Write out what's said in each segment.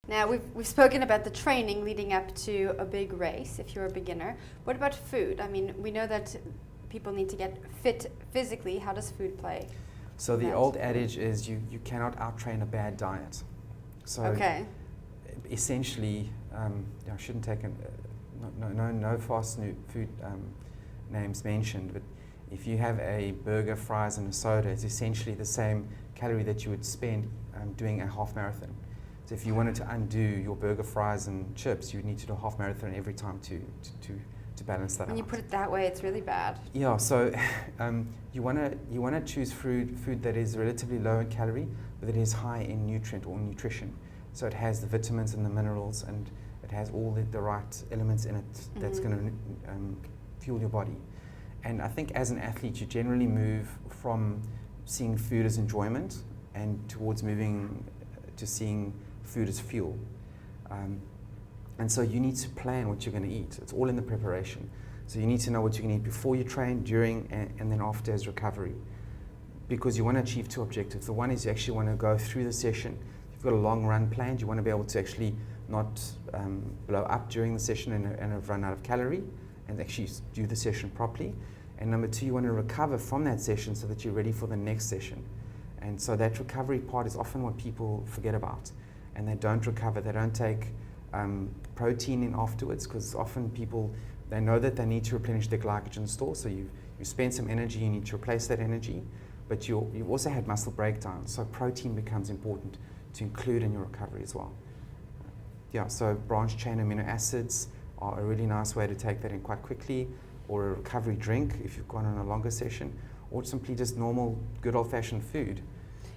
Now, we've spoken about the training leading up to a big race if you're a beginner. What about food? I mean, we know that people need to get fit physically. How does food play? So the old adage is you cannot out-train a bad diet. So Okay. essentially, I shouldn't take no fast food names mentioned, but if you have a burger, fries, and a soda, it's essentially the same calorie that you would spend doing a half marathon. So if you wanted to undo your burger, fries, and chips, you would need to do a half marathon every time to balance that out. When you put it that way, it's really bad. Yeah, so you wanna choose food that is relatively low in calorie, but that is high in nutrient or nutrition. So it has the vitamins and the minerals, and it has all the right elements in it that's going to fuel your body. And I think as an athlete, you generally move from seeing food as enjoyment and towards moving to seeing food as fuel. And so you need to plan what you're going to eat. It's all in the preparation. So you need to know what you're going to eat before you train, during, and then after as recovery. Because you want to achieve two objectives. The one is you actually want to go through the session. You've got a long run planned. You want to be able to actually not blow up during the session and have run out of calorie, and actually do the session properly. And number two, you want to recover from that session so that you're ready for the next session. And so that recovery part is often what people forget about. And they don't recover, they don't take protein in afterwards, because often people, they know that they need to replenish their glycogen store, so you spend some energy, you need to replace that energy, but you also had muscle breakdown, so protein becomes important to include in your recovery as well. Yeah, so branched chain amino acids are a really nice way to take that in quite quickly, or a recovery drink if you've gone on a longer session, or simply just normal, good old-fashioned food.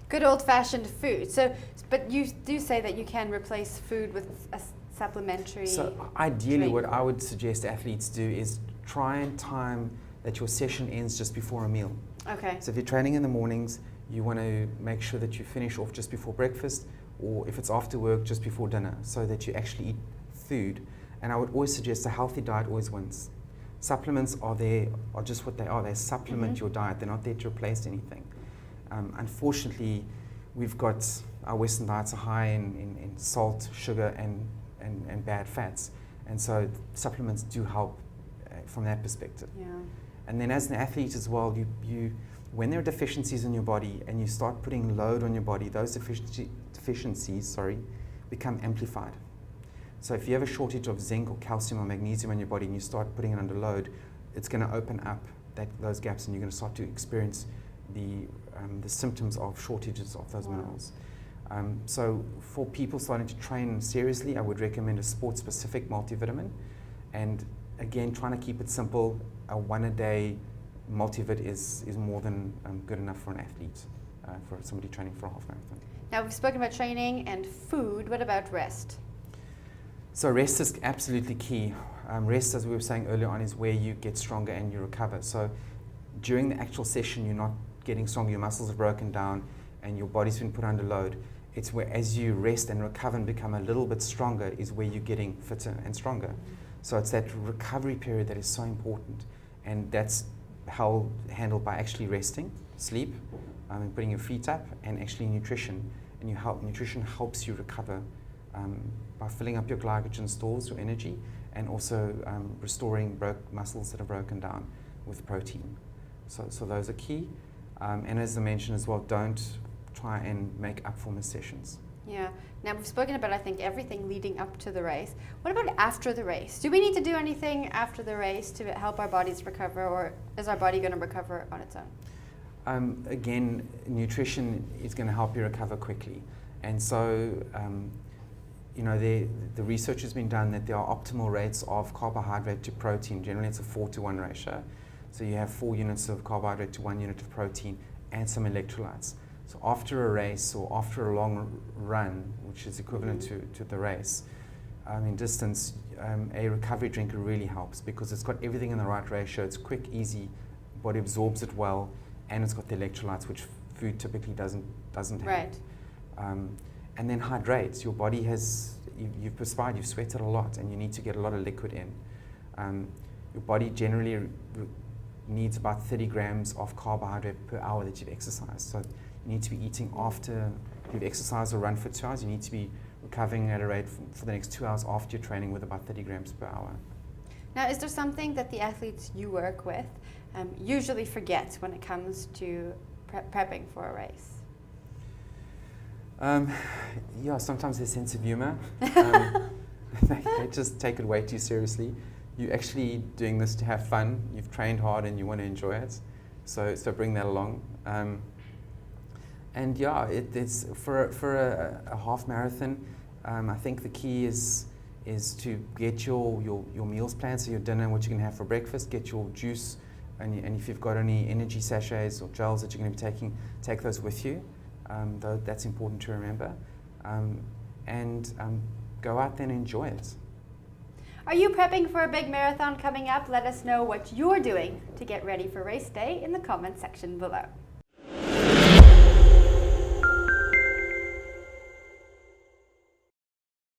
Good old-fashioned food. So, but you do say that you can replace food with a supplementary. So ideally, drink. what I would suggest athletes do is try and time that your session ends just before a meal. Okay. So if you're training in the mornings, you want to make sure that you finish off just before breakfast, or if it's after work, just before dinner, so that you actually eat food. And I would always suggest a healthy diet always wins. Supplements are just what they are. They supplement your diet. They're not there to replace anything. Unfortunately, we've got our Western diets are high in salt, sugar, and bad fats. And so supplements do help from that perspective. Yeah. And then as an athlete as well, when there are deficiencies in your body and you start putting load on your body, those deficiencies become amplified. So if you have a shortage of zinc or calcium or magnesium in your body and you start putting it under load, it's going to open up those gaps, and you're going to start to experience the symptoms of shortages of those minerals. So for people starting to train seriously, I would recommend a sport-specific multivitamin. And again, trying to keep it simple, a one-a-day multivit is more than good enough for an athlete, for somebody training for a half marathon. Now, we've spoken about training and food. What about rest? So rest is absolutely key. Rest, as we were saying earlier on, is where you get stronger and you recover. So during the actual session, you're not getting stronger, your muscles are broken down and your body's been put under load. It's where as you rest and recover and become a little bit stronger is where you're getting fitter and stronger. So it's that recovery period that is so important, and that's handled by actually resting, sleep, and putting your feet up, and actually nutrition. And nutrition helps you recover by filling up your glycogen stores, your energy, and also restoring muscles that are broken down with protein. So those are key. And as I mentioned as well, don't try and make up for missed sessions. Yeah. Now, we've spoken about, I think, everything leading up to the race. What about after the race? Do we need to do anything after the race to help our bodies recover, or is our body going to recover on its own? Again, nutrition is going to help you recover quickly. And so, the research has been done that there are optimal rates of carbohydrate to protein. Generally, it's a 4-to-1 ratio. So you have 4 units of carbohydrate to 1 unit of protein and some electrolytes. So after a race or after a long run, which is equivalent to the race, in distance, a recovery drink really helps because it's got everything in the right ratio. It's quick, easy, body absorbs it well, and it's got the electrolytes, which food typically doesn't have. Right. And then hydrates. Your body you've perspired, you've sweated a lot, and you need to get a lot of liquid in. Your body generally needs about 30 grams of carbohydrate per hour that you've exercised. So you need to be eating after you've exercised or run for 2 hours. You need to be recovering at a rate for the next 2 hours after your training with about 30 grams per hour. Now, is there something that the athletes you work with usually forget when it comes to prepping for a race? Yeah, sometimes their sense of humor. They just take it way too seriously. You're actually doing this to have fun. You've trained hard and you want to enjoy it. So bring that along. And yeah, it's for a half marathon. I think the key is to get your meals planned, so your dinner, what you're going to have for breakfast, get your juice, and if you've got any energy sachets or gels that you're going to be taking, take those with you. Though that's important to remember. And go out there and enjoy it. Are you prepping for a big marathon coming up? Let us know what you're doing to get ready for race day in the comment section below.